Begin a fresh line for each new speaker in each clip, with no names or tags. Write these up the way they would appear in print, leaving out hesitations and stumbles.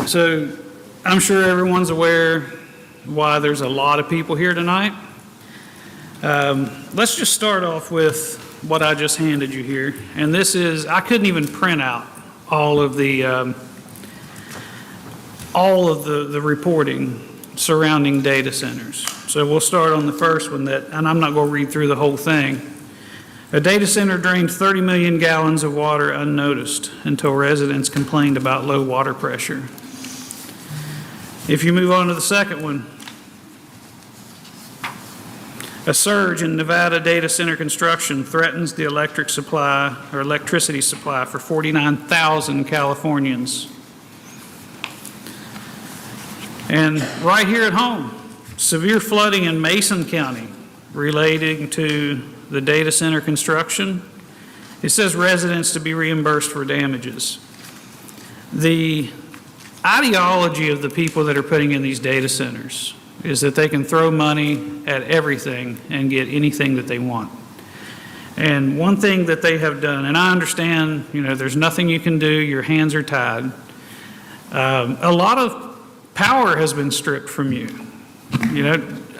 So I'm sure everyone's aware why there's a lot of people here tonight. Let's just start off with what I just handed you here. And this is, I couldn't even print out all of the reporting surrounding data centers. So we'll start on the first one and I'm not going to read through the whole thing. A data center drained 30 million gallons of water unnoticed until residents complained about low water pressure. If you move on to the second one, a surge in Nevada data center construction threatens the electricity supply for 49,000 Californians. And right here at home, severe flooding in Mason County relating to the data center construction. It says residents to be reimbursed for damages. The ideology of the people that are putting in these data centers is that they can throw money at everything and get anything that they want. And one thing that they have done, and I understand, there's nothing you can do, your hands are tied. A lot of power has been stripped from you.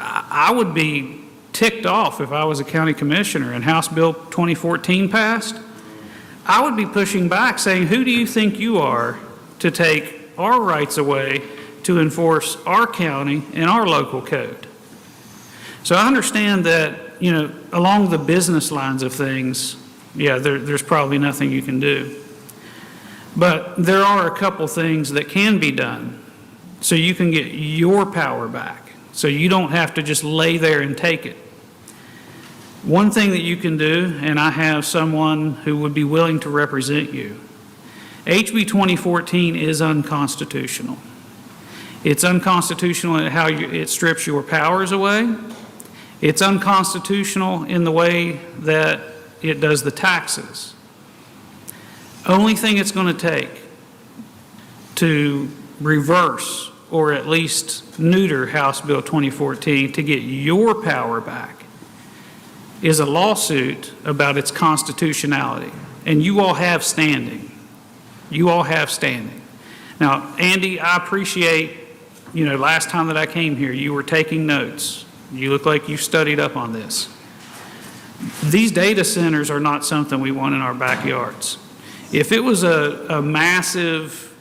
I would be ticked off if I was a county commissioner and House Bill 2014 passed. I would be pushing back saying, who do you think you are to take our rights away to enforce our county and our local code? So I understand that, along the business lines of things, there's probably nothing you can do. But there are a couple things that can be done so you can get your power back, so you don't have to just lay there and take it. One thing that you can do, and I have someone who would be willing to represent you, HB 2014 is unconstitutional. It's unconstitutional in how it strips your powers away. It's unconstitutional in the way that it does the taxes. Only thing it's going to take to reverse or at least neuter House Bill 2014 to get your power back is a lawsuit about its constitutionality. And you all have standing. You all have standing. Now, Andy, I appreciate, last time that I came here, you were taking notes. You look like you studied up on this. These data centers are not something we want in our backyards. If it was a massive,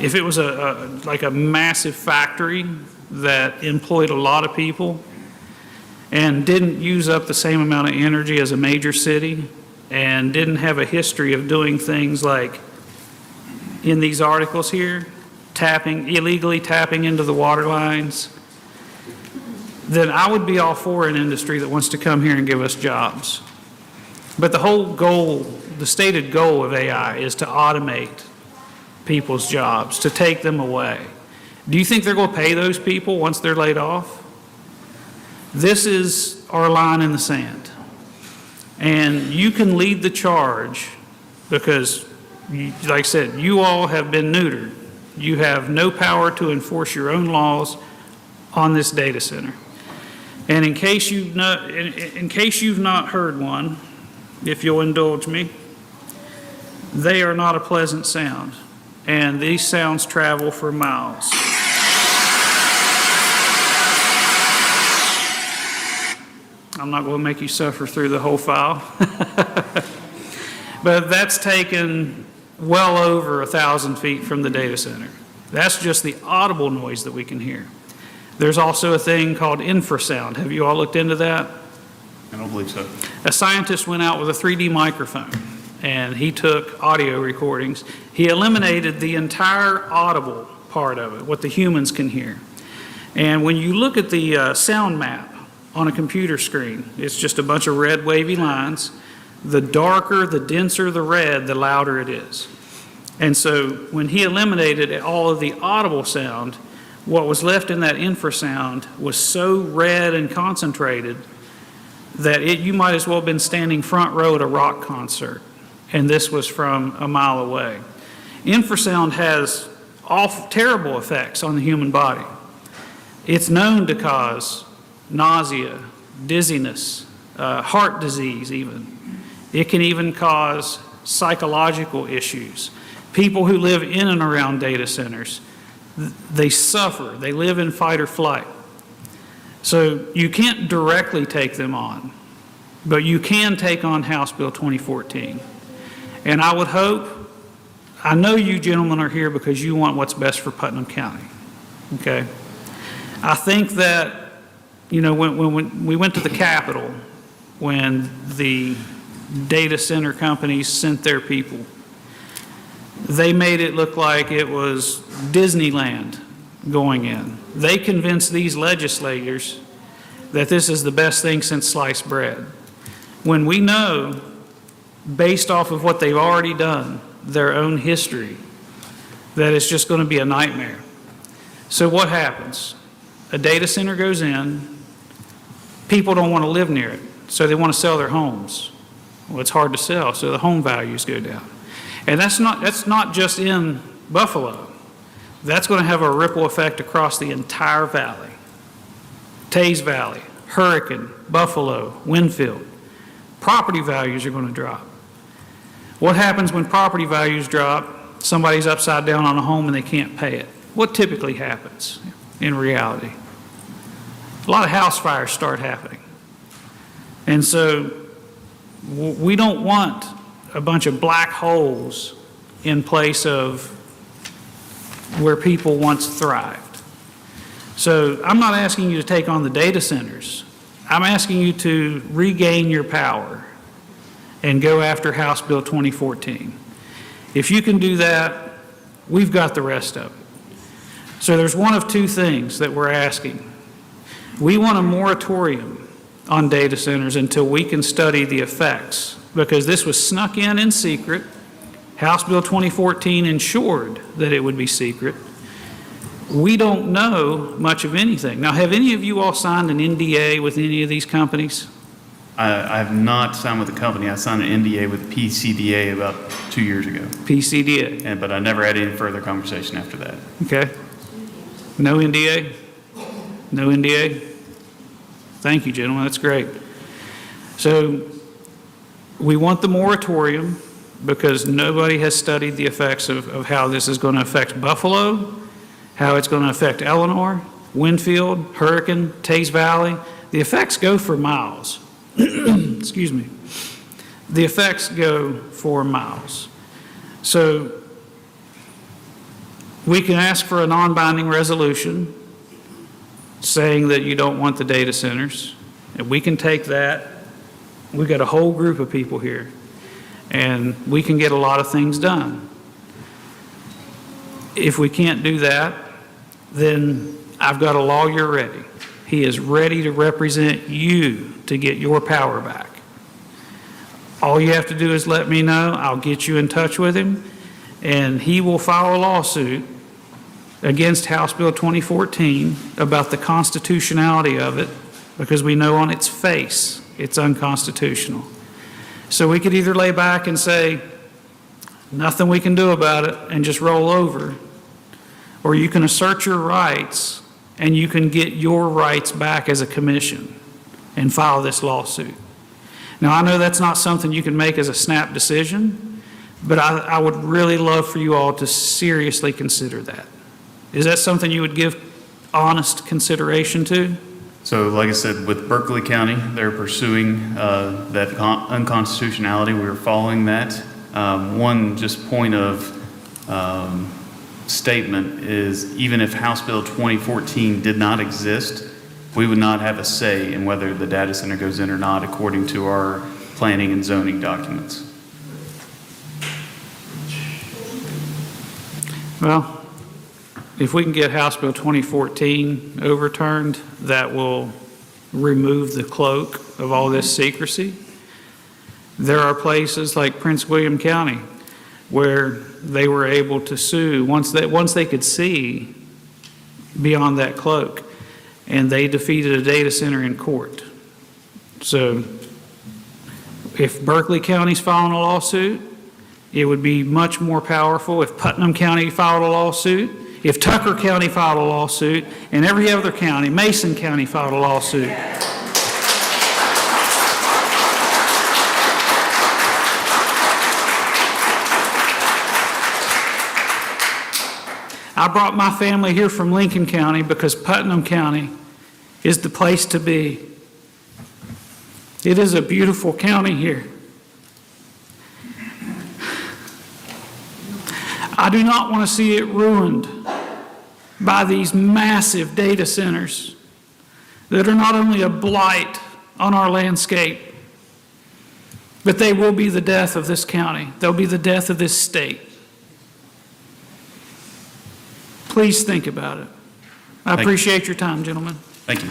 if it was like a massive factory that employed a lot of people and didn't use up the same amount of energy as a major city and didn't have a history of doing things like in these articles here, illegally tapping into the water lines, then I would be all for an industry that wants to come here and give us jobs. But the whole goal, the stated goal of AI is to automate people's jobs, to take them away. Do you think they're going to pay those people once they're laid off? This is our line in the sand. And you can lead the charge because, like I said, you all have been neutered. You have no power to enforce your own laws on this data center. And in case you've not heard one, if you'll indulge me, they are not a pleasant sound. And these sounds travel for miles. I'm not going to make you suffer through the whole file. But that's taken well over 1,000 feet from the data center. That's just the audible noise that we can hear. There's also a thing called infrasound. Have you all looked into that?
I don't believe so.
A scientist went out with a 3D microphone and he took audio recordings. He eliminated the entire audible part of it, what the humans can hear. And when you look at the sound map on a computer screen, it's just a bunch of red wavy lines. The darker, the denser the red, the louder it is. And so when he eliminated all of the audible sound, what was left in that infrasound was so red and concentrated that you might as well have been standing front row at a rock concert. And this was from a mile away. Infrasound has terrible effects on the human body. It's known to cause nausea, dizziness, heart disease even. It can even cause psychological issues. people who live in and around data centers, they suffer. They live in fight or flight. So you can't directly take them on, but you can take on House Bill 2014. And I would hope, I know you gentlemen are here because you want what's best for Putnam County, okay? I think that, you know, when we went to the Capitol, when the data center companies sent their people, they made it look like it was Disneyland going in. They convinced these legislators that this is the best thing since sliced bread. When we know, based off of what they've already done, their own history, that it's just going to be a nightmare. So what happens? A data center goes in, people don't want to live near it, so they want to sell their homes. Well, it's hard to sell, so the home values go down. And that's not just in Buffalo. That's going to have a ripple effect across the entire valley. Taze Valley, Hurricane, Buffalo, Winfield. Property values are going to drop. What happens when property values drop? Somebody's upside down on a home and they can't pay it. What typically happens in reality? A lot of house fires start happening. And so we don't want a bunch of black holes in place of where people once thrived. So I'm not asking you to take on the data centers. I'm asking you to regain your power and go after House Bill 2014. If you can do that, we've got the rest of it. So there's one of two things that we're asking. We want a moratorium on data centers until we can study the effects, because this was snuck in secret. House Bill 2014 ensured that it would be secret. We don't know much of anything. Now, have any of you all signed an NDA with any of these companies?
I have not signed with the company. I signed an NDA with PCDA about 2 years ago.
PCDA.
But I never had any further conversation after that.
Okay. No NDA? No NDA? Thank you, gentlemen. That's great. So we want the moratorium because nobody has studied the effects of how this is going to affect Buffalo, how it's going to affect Eleanor, Winfield, Hurricane, Taze Valley. The effects go for miles. Excuse me. The effects go for miles. So we can ask for a non-binding resolution saying that you don't want the data centers, and we can take that. We've got a whole group of people here, and we can get a lot of things done. If we can't do that, then I've got a lawyer ready. He is ready to represent you to get your power back. All you have to do is let me know. I'll get you in touch with him, and he will file a lawsuit against House Bill 2014 about the constitutionality of it, because we know on its face it's unconstitutional. So we could either lay back and say, nothing we can do about it, and just roll over, or you can assert your rights and you can get your rights back as a commission and file this lawsuit. Now, I know that's not something you can make as a snap decision, but I would really love for you all to seriously consider that. Is that something you would give honest consideration to?
So like I said, with Berkeley County, they're pursuing that unconstitutionality. We're following that. One just point of statement is, even if House Bill 2014 did not exist, we would not have a say in whether the data center goes in or not, according to our planning and zoning documents.
Well, if we can get House Bill 2014 overturned, that will remove the cloak of all this secrecy. There are places like Prince William County where they were able to sue once they could see beyond that cloak, and they defeated a data center in court. So if Berkeley County's filing a lawsuit, it would be much more powerful if Putnam County filed a lawsuit, if Tucker County filed a lawsuit, and every other county, Mason County filed a lawsuit. I brought my family here from Lincoln County because Putnam County is the place to be. It is a beautiful county here. I do not want to see it ruined by these massive data centers that are not only a blight on our landscape, but they will be the death of this county. They'll be the death of this state. Please think about it. I appreciate your time, gentlemen.
Thank you.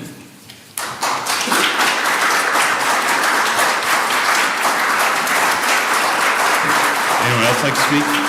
Anyone else like to speak?